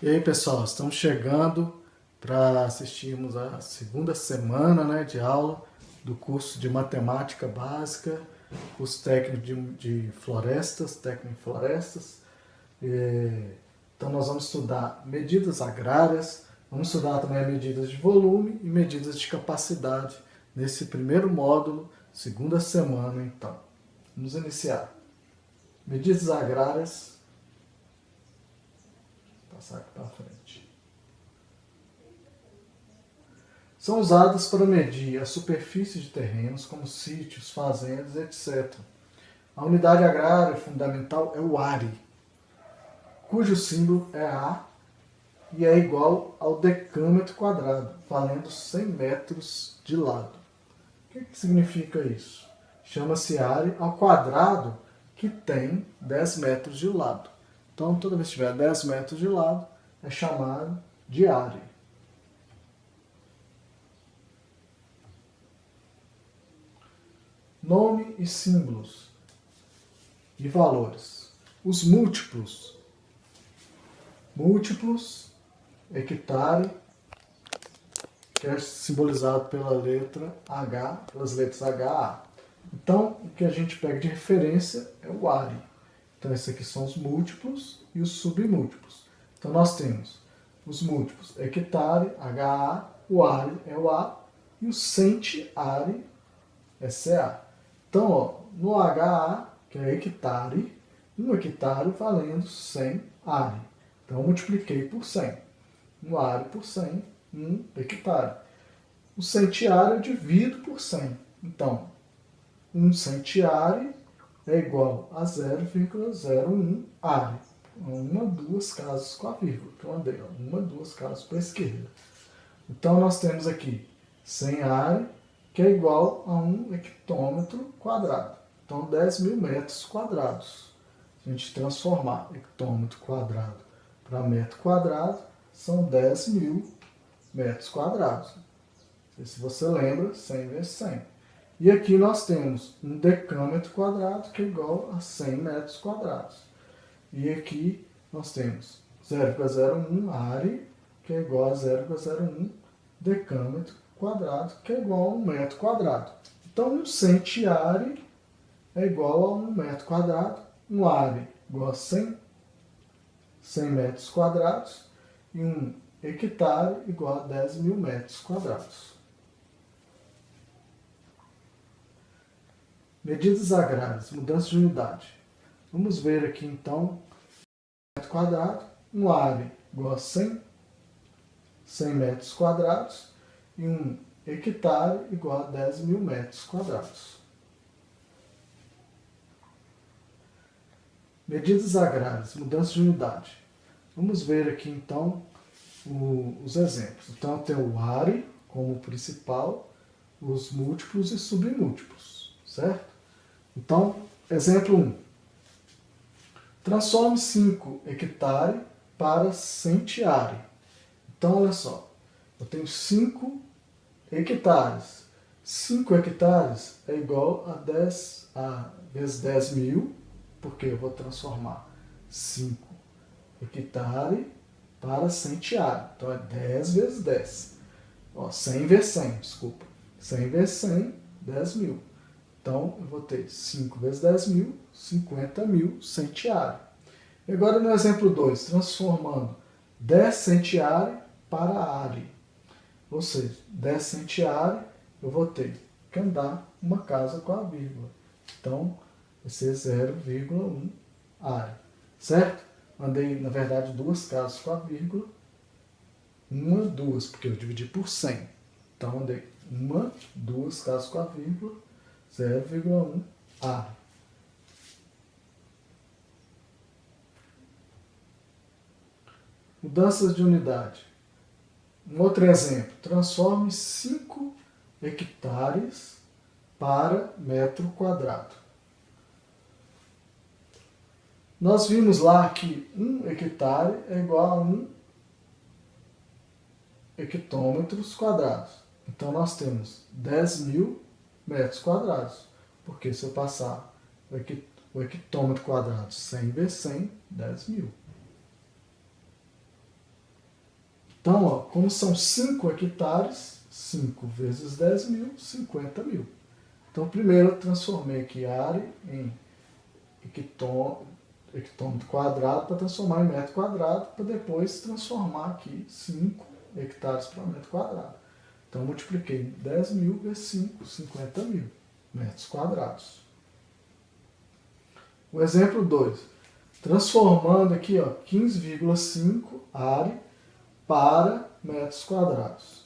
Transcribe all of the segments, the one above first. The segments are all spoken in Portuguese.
E aí, pessoal, estamos chegando para assistirmos a segunda semana, né, de aula do curso de Matemática Básica, curso técnico de florestas, técnico em florestas. Então nós vamos estudar medidas agrárias, vamos estudar também medidas de volume e medidas de capacidade nesse primeiro módulo, segunda semana, então. Vamos iniciar. Medidas agrárias. Vou passar aqui para frente. São usadas para medir a superfície de terrenos, como sítios, fazendas, etc. A unidade agrária fundamental é o ARE, cujo símbolo é A e é igual ao decâmetro quadrado, valendo 100 metros de lado. O que significa isso? Chama-se área ao quadrado que tem 10 metros de lado. Então, toda vez que tiver 10 metros de lado, é chamado de área. Nome e símbolos e valores. Os múltiplos. Múltiplos, hectare, que é simbolizado pela letra H, pelas letras HA. Então, o que a gente pega de referência é o ARE. Então, esses aqui são os múltiplos e os submúltiplos. Então, nós temos os múltiplos hectare, HA, o ARE é o A, e o centiare é CA. Então, ó, no HA, que é hectare, 1 hectare valendo 100 are. Então, eu multipliquei por 100. 1 are por 100, 1 hectare. O centiare eu divido por 100. Então, 1 centiare é igual a 0,01 are. Uma, duas casas com a vírgula, que eu andei. Uma, duas casas para a esquerda. Então, nós temos aqui 100 are, que é igual a 1 hectômetro quadrado. Então, 10 mil metros quadrados. Se a gente transformar hectômetro quadrado para metro quadrado, são 10 mil metros quadrados. E se você lembra, 100 vezes 100. E aqui nós temos um decâmetro quadrado, que é igual a 100 metros quadrados. E aqui nós temos 0,01 are, que é igual a 0,01 decâmetro quadrado, que é igual a 1 metro quadrado. Então, um centiare é igual a 1 metro quadrado, um are igual a 100 metros quadrados, e um hectare igual a 10 mil metros quadrados. Medidas agrárias, mudança de unidade. Vamos ver aqui, então, metro quadrado, um are igual a 100 metros quadrados, e um hectare igual a 10 mil metros quadrados. Medidas agrárias, mudança de unidade. Vamos ver aqui, então, os exemplos. Então, tem o are como principal, os múltiplos e submúltiplos, certo? Então, exemplo 1. Transforme 5 hectare para centiare. Então, olha só. Eu tenho 5 hectares. 5 hectares é igual a 10 vezes 10 mil, porque eu vou transformar 5 hectare para centiare. Então, é 10 vezes 10. Ó, 100 vezes 100, desculpa. 100 vezes 100, 10 mil. Então, eu vou ter 5 vezes 10 mil, 50 mil centiare. E agora, no exemplo 2, transformando 10 centiare para are. Ou seja, 10 centiare, eu vou ter que andar uma casa com a vírgula. Então, vai ser 0,1 are. Certo? Andei, na verdade, duas casas com a vírgula. Uma, duas, porque eu dividi por 100. Então, andei uma, duas casas com a vírgula, 0,1 are. Mudanças de unidade. Um outro exemplo, transforme 5 hectares para metro quadrado. Nós vimos lá que 1 hectare é igual a 1 hectômetros quadrados. Então, nós temos 10 mil metros quadrados. Porque se eu passar o hectômetro quadrado 100 vezes 100, 10 mil. Então, ó, como são 5 hectares, 5 vezes 10 mil, 50 mil. Então, primeiro eu transformei aqui área em hectômetro quadrado para transformar em metro quadrado, para depois transformar aqui 5 hectares para metro quadrado. Então, eu multipliquei 10 mil vezes 5, 50 mil metros quadrados. O exemplo 2. Transformando aqui 15,5 área para metros quadrados.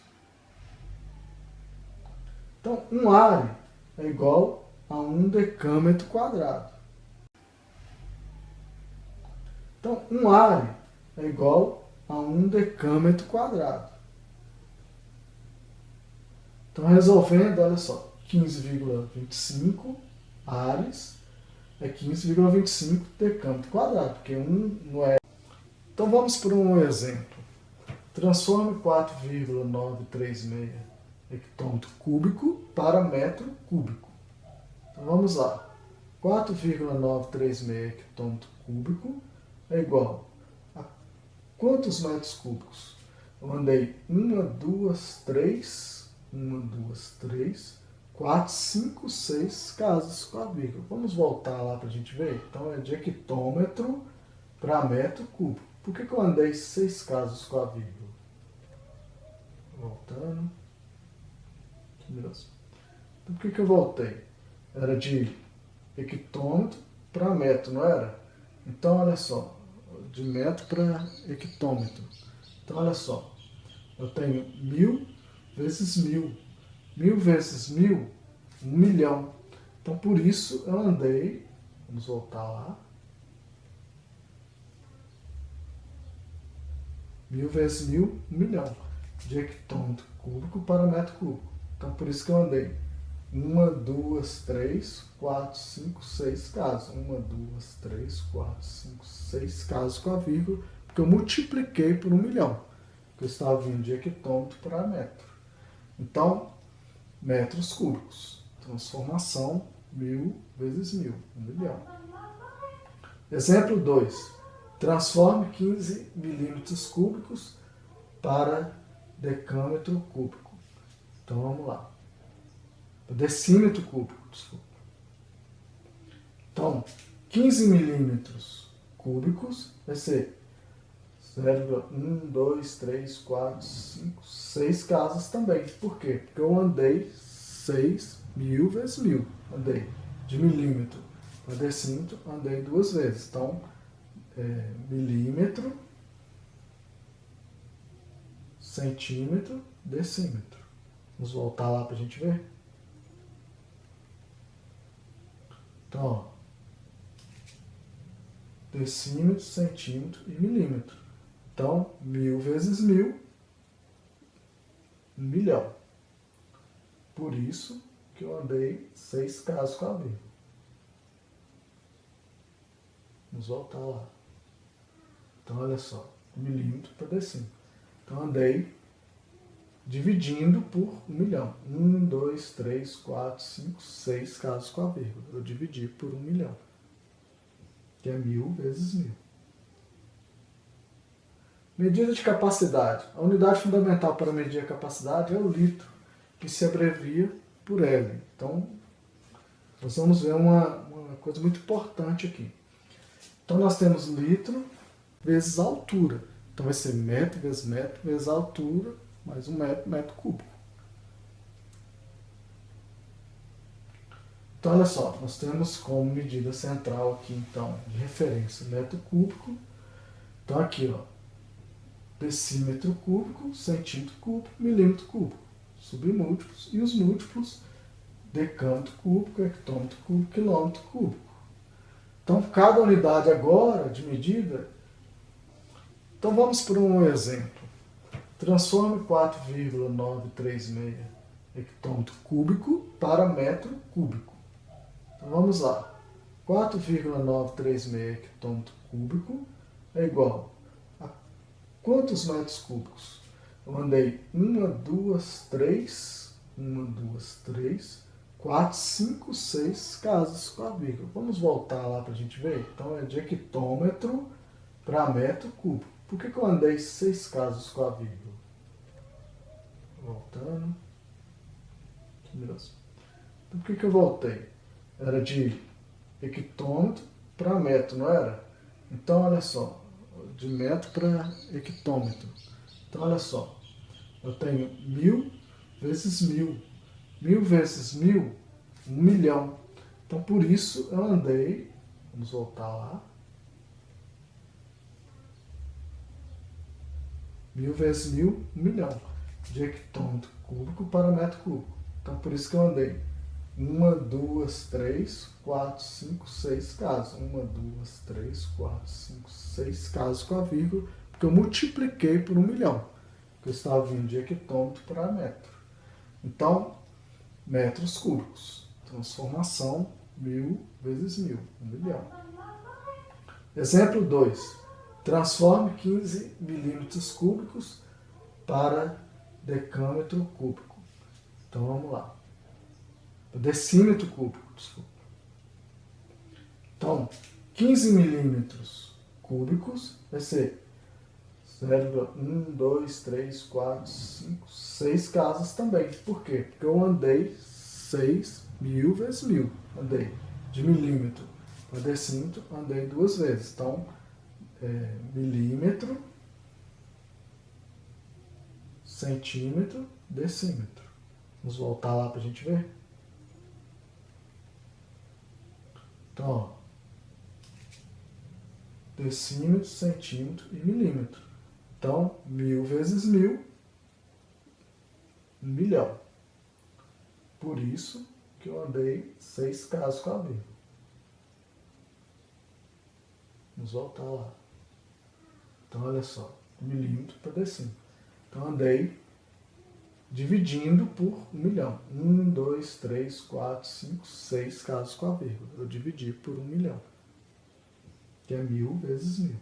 Então, um área é igual a 1 decâmetro quadrado. Então, um área é igual a 1 decâmetro quadrado. Então, resolvendo, olha só, 15,25 áreas é 15,25 decâmetro quadrado, porque 1 não é. Então, vamos para um exemplo. Transforme 4,936 hectômetro cúbico para metro cúbico. Então, vamos lá. 4,936 hectômetro cúbico é igual a quantos metros cúbicos? Eu andei 1, 2, 3, 4, 5, 6 casas com a vírgula. Vamos voltar lá para a gente ver? Então é de hectômetro para metro cúbico. Por que eu andei 6 casas com a vírgula? Voltando. Beleza. Então, por que eu voltei? Era de hectômetro para metro, não era? Então, olha só. De metro para hectômetro. Então, olha só. Eu tenho 1000 vezes 1000. 1000 vezes 1000, 1 milhão. Então, por isso, eu andei, vamos voltar lá, 1000 vezes 1000, 1 milhão de hectômetro cúbico para metro cúbico. Então, por isso que eu andei 1, 2, 3, 4, 5, 6 casas. 1, 2, 3, 4, 5, 6 casas com a vírgula, porque eu multipliquei por 1 milhão, que eu estava vindo de hectômetro para metro. Então, metros cúbicos. Transformação 1000 vezes 1000, 1 milhão. Exemplo 2. Transforme 15 milímetros cúbicos para decâmetro cúbico. Então vamos lá. Decímetro cúbico, desculpa. Então, 15 milímetros cúbicos vai ser 0,1, 2, 3, 4, 5, 6 casas também. Por quê? Porque eu andei 6 mil vezes 1000. Andei de milímetro para decímetro, andei 2 vezes. Então, milímetro, centímetro, decímetro. Vamos voltar lá para a gente ver? Então, ó, decímetro, centímetro e milímetro. Então, 1000 vezes 1000, 1 milhão. Por isso que eu andei 6 casas com a vírgula. Vamos voltar lá. Então, olha só, milímetro para decímetro. Então, andei dividindo por 1 milhão. 1, 2, 3, 4, 5, 6 casas com a vírgula. Eu dividi por 1 milhão, que é 1000 vezes 1000. Medida de capacidade. A unidade fundamental para medir a capacidade é o litro, que se abrevia por L. Então, nós vamos ver uma coisa muito importante aqui. Então, nós temos litro vezes a altura. Então, vai ser metro vezes a altura, mais um metro cúbico. Então, olha só, nós temos como medida central aqui, então, de referência, metro cúbico. Então, aqui, ó, decímetro cúbico, centímetro cúbico, milímetro cúbico, submúltiplos, e os múltiplos, decâmetro cúbico, hectômetro cúbico, quilômetro cúbico. Então, cada unidade agora de medida. Então, vamos para um exemplo. Transforme 4,936 hectômetro cúbico para metro cúbico. Então, vamos lá. 4,936 hectômetro cúbico é igual a quantos metros cúbicos? Eu andei 1, 2, 3, 4, 5, 6 casas com a vírgula. Vamos voltar lá para a gente ver? Então, é de hectômetro para metro cúbico. Por que eu andei 6 casas com a vírgula? voltando. Beleza. Então, por que eu voltei? Era de hectômetro para metro, não era? Então, olha só, de metro para hectômetro. Então, olha só, eu tenho 1000 vezes 1000. 1000 vezes 1000, 1 milhão. Então, por isso, eu andei, vamos voltar lá, 1000 vezes 1000, 1 milhão de hectômetro cúbico para metro cúbico. Então, por isso que eu andei 1, 2, 3, 4, 5, 6 casas. 1, 2, 3, 4, 5, 6 casas com a vírgula, porque eu multipliquei por 1 milhão, que eu estava vindo de hectômetro para metro. Então, metros cúbicos. Transformação 1000 vezes 1000, 1 milhão. Exemplo 2. Transforme 15 milímetros cúbicos para decâmetro cúbico. Então vamos lá. Decímetro cúbico, desculpa. Então, 15 milímetros cúbicos vai ser 0,1, 2, 3, 4, 5, 6 casas também. Por quê? Porque eu andei 6.000 vezes 1000. Andei de milímetro para decímetro, andei 2 vezes. Então, milímetro, centímetro, decímetro. Vamos voltar lá para a gente ver. Então, ó, decímetro, centímetro e milímetro. Então, 1000 vezes 1000, 1 milhão. Por isso que eu andei 6 casas com a vírgula. Vamos voltar lá. Então, olha só, milímetro para decímetro. Então, andei dividindo por 1 milhão. 1, 2, 3, 4, 5, 6 casas com a vírgula. Eu dividi por 1 milhão, que é 1000 vezes 1000.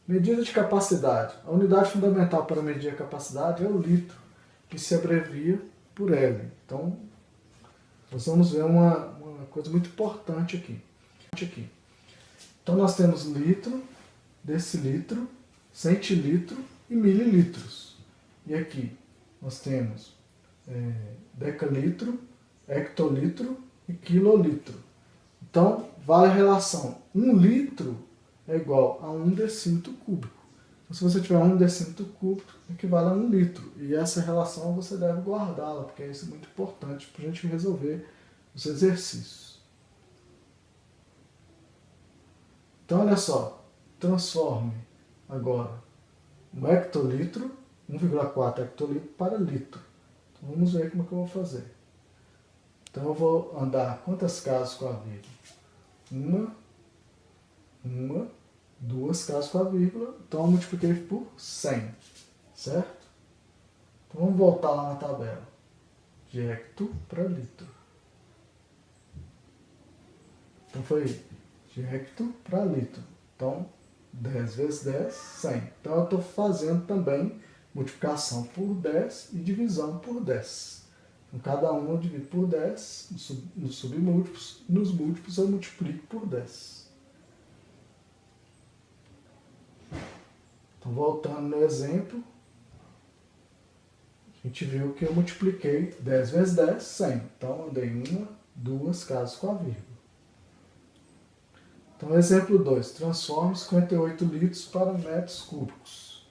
Medida de capacidade. A unidade fundamental para medir a capacidade é o litro, que se abrevia por L. Então, nós vamos ver uma coisa muito importante aqui. Então, nós temos litro, decilitro, centilitro e mililitros. E aqui nós temos decalitro, hectolitro e quilolitro. Então, vale a relação. 1 litro é igual a 1 decímetro cúbico. Então, se você tiver 1 decímetro cúbico, equivale a 1 litro. E essa relação você deve guardá-la, porque isso é muito importante para a gente resolver os exercícios. Então, olha só. Transforme agora um hectolitro, 1,4 hectolitro para litro. Então, vamos ver como é que eu vou fazer. Então, eu vou andar quantas casas com a vírgula? Uma, 2 casas com a vírgula. Então, eu multipliquei por 100, certo? Então, vamos voltar lá na tabela. De hecto para litro. Então, foi de hecto para litro. Então, 10 vezes 10, 100. Então, eu estou fazendo também multiplicação por 10 e divisão por 10. Então, cada um eu divido por 10, nos submúltiplos, nos múltiplos eu multiplico por 10. Então, voltando no exemplo, a gente viu que eu multipliquei 10 vezes 10, 100. Então, eu dei 1, 2 casas com a vírgula. Então, exemplo 2. Transforme 58 litros para metros cúbicos.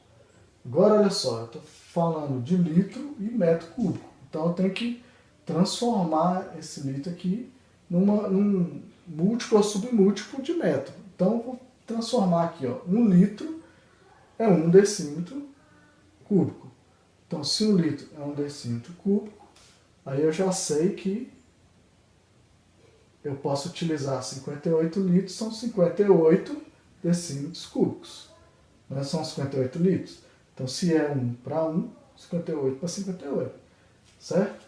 Agora, olha só, eu estou falando de litro e metro cúbico. Então, eu tenho que transformar esse litro aqui num múltiplo ou submúltiplo de metro. Então, eu vou transformar aqui, ó, 1 litro é 1 decímetro cúbico. Então, se 1 litro é 1 decímetro cúbico, aí eu já sei que eu posso utilizar 58 litros, são 58 decímetros cúbicos. Não são 58 litros? Então, se é 1 para 1, 58 para 58. Certo?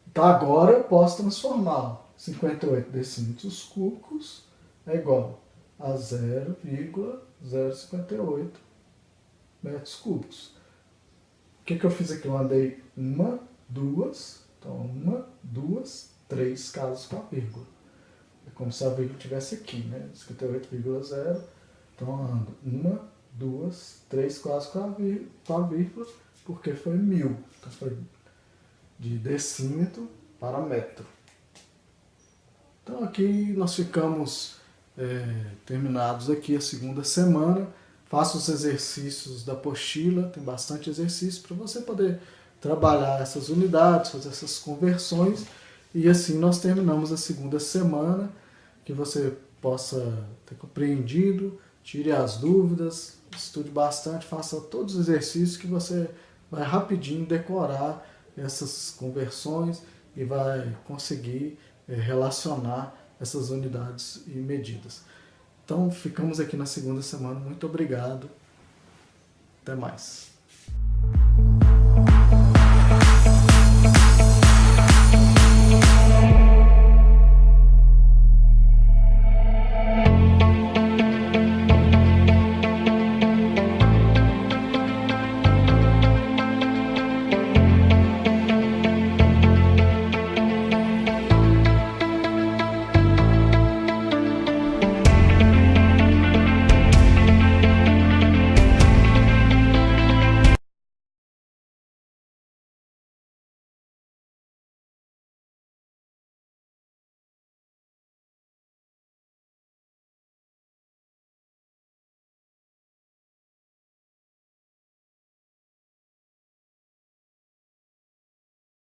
Então, agora eu posso transformá-lo. 58 decímetros cúbicos é igual a 0,058 metros cúbicos. O que eu fiz aqui? Eu andei 1, 2, então 1, 2, 3 casas com a vírgula. É como se a vírgula estivesse aqui, né? 58,0. Então eu ando 1, 2, 3 quase com a vírgula, porque foi 1000. Então foi de decímetro para metro. Então aqui nós ficamos terminados aqui a segunda semana. Faça os exercícios da apostila, tem bastante exercício para você poder trabalhar essas unidades, fazer essas conversões. E assim nós terminamos a segunda semana, que você possa ter compreendido, tire as dúvidas, estude bastante, faça todos os exercícios que você vai rapidinho decorar essas conversões e vai conseguir relacionar essas unidades e medidas. Então ficamos aqui na segunda semana. Muito obrigado. Até mais.